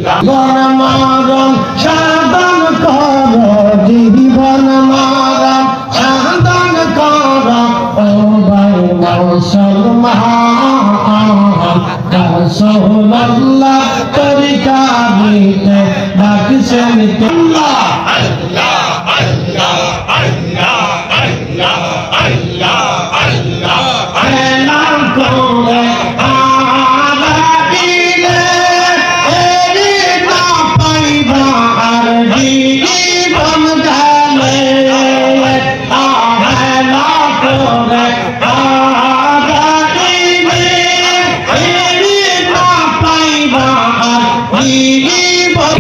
জীবন মরণ সাধন কর, জীবন মরণ সাধন কর, ও ভাই মুসলমান। রাসূলুল্লাহ তরিকা দিতে ডাকছেন আল্লাহ আল্লাহ আল্লাহ আল্লাহ আল্লাহ আল্লাহ আল্লাহ এলান করে আলাদিলে এরি না পাইবা আর জীবন গেলে আহেলা করে আলাদিলে এরি না পাইবা আর জীবন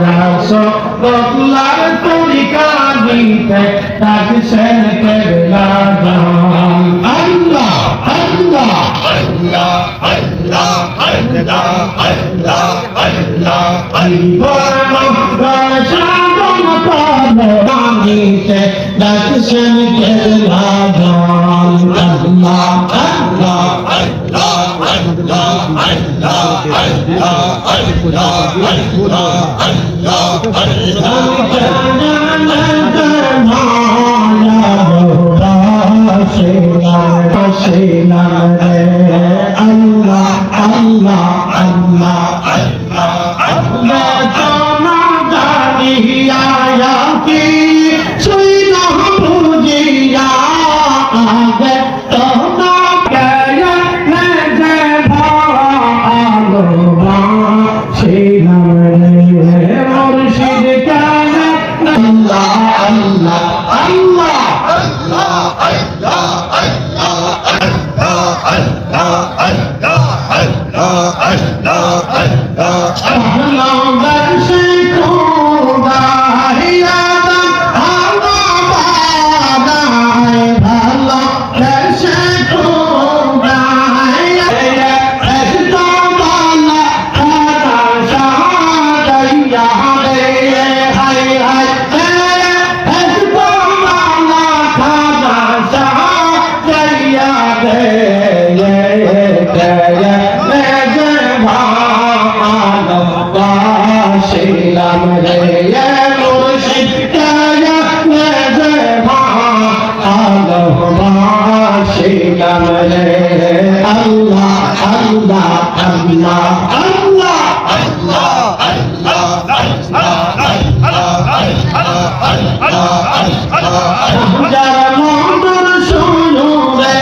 রাসূলুল্লাহ তরিকা দিতে ডাকছেন কেবলা জান। আল্লাহ আল্লাহ আল্লাহ আল্লাহ আল্লাহ আল্লাহ আল্লাহ আল্লাহ সাধন কর দিতে ডাকছেন কেবলা জান। আল্লাহ আল্লাহ আল্লাহ আল্লাহ আল্লাহ আল্লাহ আল্লাহ আল্লাহ যারা মন শুনুরে